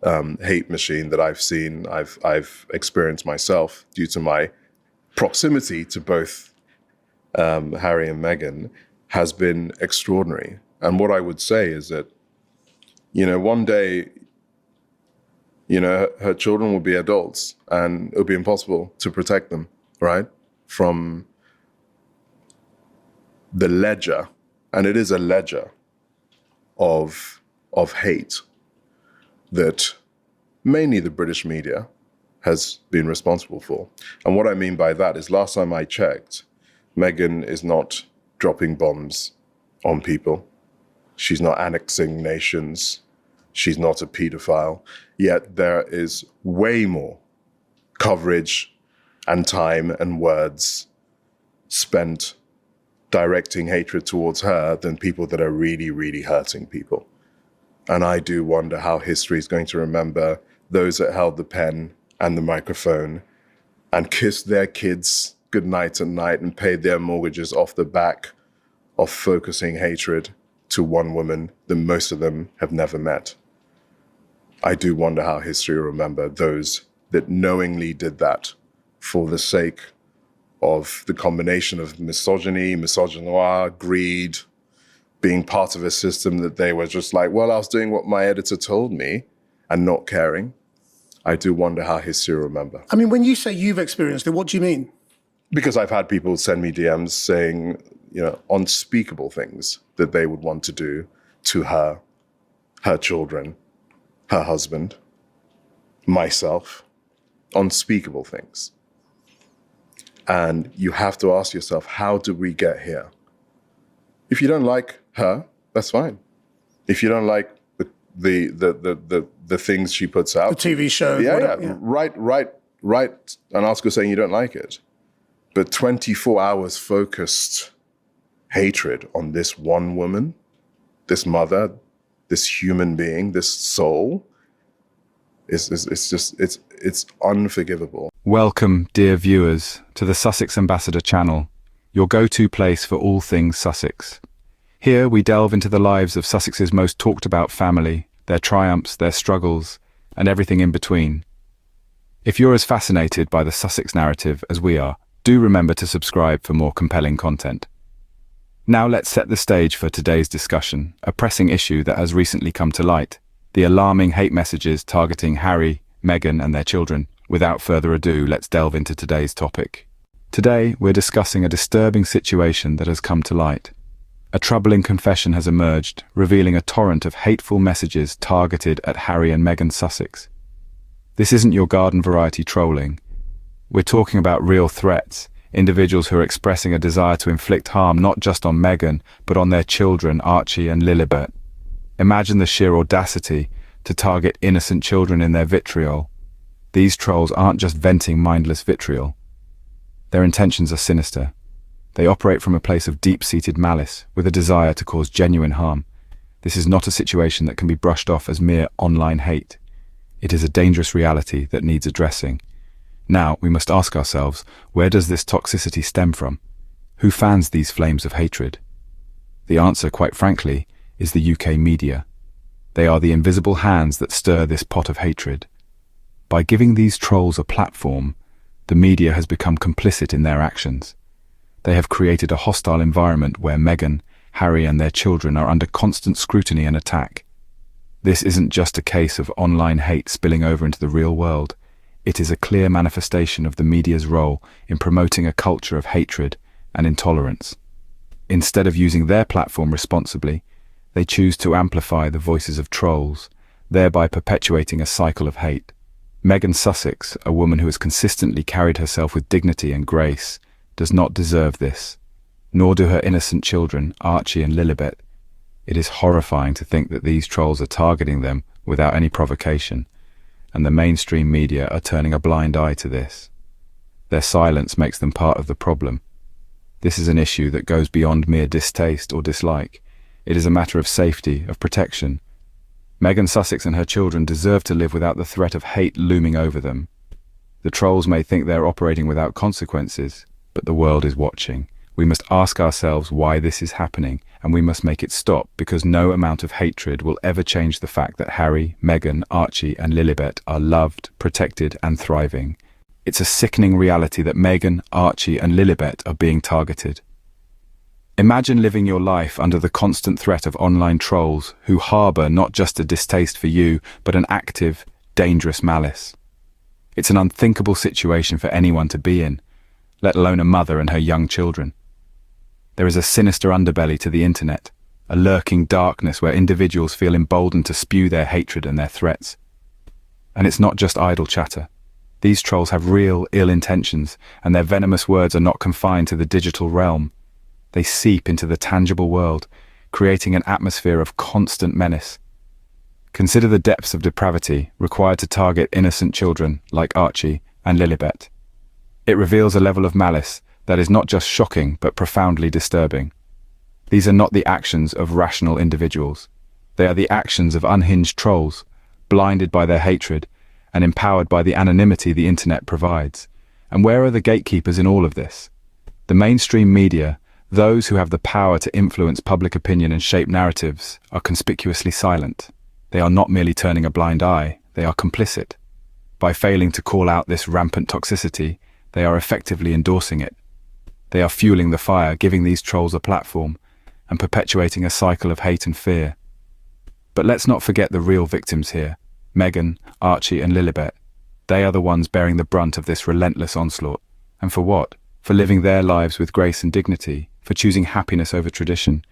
hate machine that I've experienced myself due to my proximity to both Harry and Meghan has been extraordinary. And what I would say is that, one day, her children will be adults and it'll be impossible to protect them, right? From the ledger, and it is a ledger of hate that mainly the British media has been responsible for. And what I mean by that is, last time I checked, Meghan is not dropping bombs on people. She's not annexing nations. She's not a pedophile. Yet there is way more coverage and time and words spent directing hatred towards her than people that are really, really hurting people. And I do wonder how history is going to remember those that held the pen and the microphone and kissed their kids goodnight at night and paid their mortgages off the back of focusing hatred to one woman that most of them have never met. I do wonder how history will remember those that knowingly did that for the sake of the combination of misogyny, misogynoir, greed, being part of a system that they were just like, well, I was doing what my editor told me and not caring. I do wonder how history will remember. I mean, when you say you've experienced it, what do you mean? Because I've had people send me DMs saying, unspeakable things that they would want to do to her children, her husband, myself, unspeakable things. And you have to ask yourself, how did we get here? If you don't like her, that's fine. If you don't like the things she puts out, the TV show, write an article saying you don't like it. But 24 hours focused hatred on this one woman, this mother, this human being, this soul, it's unforgivable. Welcome, dear viewers, to the Sussex Ambassador channel, your go-to place for all things Sussex. Here we delve into the lives of Sussex's most talked about family, their triumphs, their struggles, and everything in between. If you're as fascinated by the Sussex narrative as we are, do remember to subscribe for more compelling content. Now let's set the stage for today's discussion, a pressing issue that has recently come to light: the alarming hate messages targeting Harry, Meghan, and their children. Without further ado, let's delve into today's topic. Today, we're discussing a disturbing situation that has come to light. A troubling confession has emerged, revealing a torrent of hateful messages targeted at Harry and Meghan Sussex. This isn't your garden variety trolling. We're talking about real threats, individuals who are expressing a desire to inflict harm not just on Meghan, but on their children, Archie and Lilibet. Imagine the sheer audacity to target innocent children in their vitriol. These trolls aren't just venting mindless vitriol. Their intentions are sinister. They operate from a place of deep-seated malice, with a desire to cause genuine harm. This is not a situation that can be brushed off as mere online hate. It is a dangerous reality that needs addressing. Now, we must ask ourselves, where does this toxicity stem from? Who fans these flames of hatred? The answer, quite frankly, is the UK media. They are the invisible hands that stir this pot of hatred. By giving these trolls a platform, the media has become complicit in their actions. They have created a hostile environment where Meghan, Harry, and their children are under constant scrutiny and attack. This isn't just a case of online hate spilling over into the real world. It is a clear manifestation of the media's role in promoting a culture of hatred and intolerance. Instead of using their platform responsibly, they choose to amplify the voices of trolls, thereby perpetuating a cycle of hate. Meghan Sussex, a woman who has consistently carried herself with dignity and grace, does not deserve this, nor do her innocent children, Archie and Lilibet. It is horrifying to think that these trolls are targeting them without any provocation, and the mainstream media are turning a blind eye to this. Their silence makes them part of the problem. This is an issue that goes beyond mere distaste or dislike. It is a matter of safety, of protection. Meghan Sussex and her children deserve to live without the threat of hate looming over them. The trolls may think they're operating without consequences, but the world is watching. We must ask ourselves why this is happening, and we must make it stop, because no amount of hatred will ever change the fact that Harry, Meghan, Archie and Lilibet are loved, protected and thriving. It's a sickening reality that Meghan, Archie and Lilibet are being targeted. Imagine living your life under the constant threat of online trolls who harbour not just a distaste for you, but an active, dangerous malice. It's an unthinkable situation for anyone to be in, let alone a mother and her young children. There is a sinister underbelly to the internet, a lurking darkness where individuals feel emboldened to spew their hatred and their threats. And it's not just idle chatter. These trolls have real, ill intentions, and their venomous words are not confined to the digital realm. They seep into the tangible world, creating an atmosphere of constant menace. Consider the depths of depravity required to target innocent children like Archie and Lilibet. It reveals a level of malice that is not just shocking but profoundly disturbing. These are not the actions of rational individuals. They are the actions of unhinged trolls, blinded by their hatred and empowered by the anonymity the internet provides. And where are the gatekeepers in all of this? The mainstream media, those who have the power to influence public opinion and shape narratives, are conspicuously silent. They are not merely turning a blind eye, they are complicit. By failing to call out this rampant toxicity, they are effectively endorsing it. They are fueling the fire, giving these trolls a platform, and perpetuating a cycle of hate and fear. But let's not forget the real victims here, Meghan, Archie and Lilibet. They are the ones bearing the brunt of this relentless onslaught. And for what? For living their lives with grace and dignity, for choosing happiness over tradition.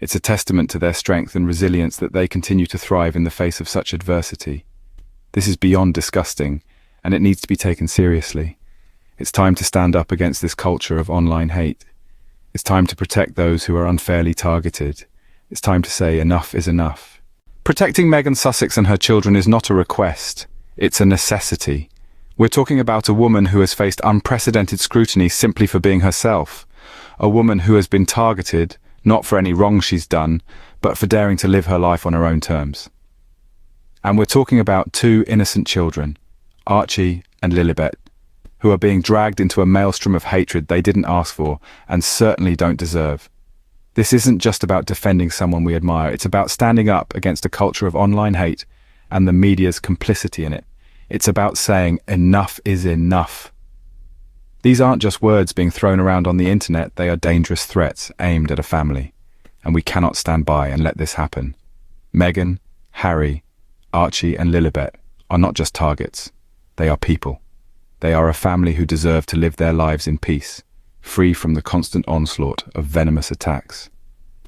It's a testament to their strength and resilience that they continue to thrive in the face of such adversity. This is beyond disgusting, and it needs to be taken seriously. It's time to stand up against this culture of online hate. It's time to protect those who are unfairly targeted. It's time to say enough is enough. Protecting Meghan Sussex and her children is not a request. It's a necessity. We're talking about a woman who has faced unprecedented scrutiny simply for being herself. A woman who has been targeted, not for any wrong she's done, but for daring to live her life on her own terms. And we're talking about two innocent children, Archie and Lilibet, who are being dragged into a maelstrom of hatred they didn't ask for and certainly don't deserve. This isn't just about defending someone we admire, it's about standing up against a culture of online hate and the media's complicity in it. It's about saying enough is enough. These aren't just words being thrown around on the internet, they are dangerous threats aimed at a family. And we cannot stand by and let this happen. Meghan, Harry, Archie and Lilibet are not just targets, they are people. They are a family who deserve to live their lives in peace, free from the constant onslaught of venomous attacks.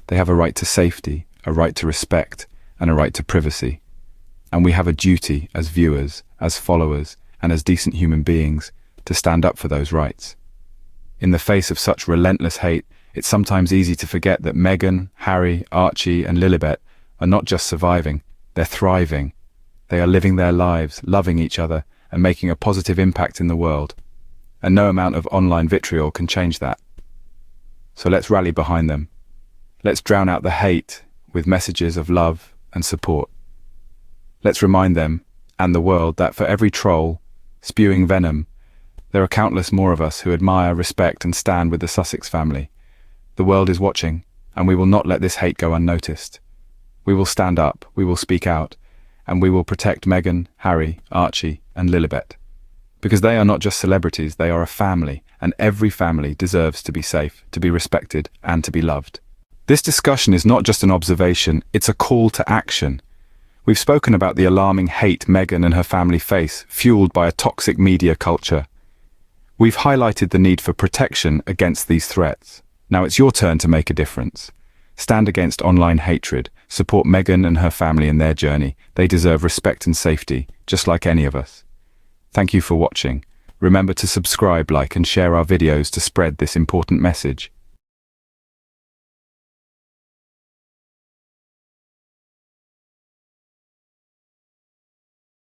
They have a right to safety, a right to respect, and a right to privacy. And we have a duty as viewers, as followers, and as decent human beings to stand up for those rights. In the face of such relentless hate, it's sometimes easy to forget that Meghan, Harry, Archie, and Lilibet are not just surviving, they're thriving. They are living their lives, loving each other, and making a positive impact in the world. And no amount of online vitriol can change that. So let's rally behind them. Let's drown out the hate with messages of love and support. Let's remind them, and the world, that for every troll spewing venom, there are countless more of us who admire, respect, and stand with the Sussex family. The world is watching, and we will not let this hate go unnoticed. We will stand up, we will speak out, and we will protect Meghan, Harry, Archie, and Lilibet. Because they are not just celebrities, they are a family, and every family deserves to be safe, to be respected, and to be loved. This discussion is not just an observation, it's a call to action. We've spoken about the alarming hate Meghan and her family face, fueled by a toxic media culture. We've highlighted the need for protection against these threats. Now it's your turn to make a difference. Stand against online hatred, support Meghan and her family in their journey. They deserve respect and safety, just like any of us. Thank you for watching. Remember to subscribe, like, and share our videos to spread this important message.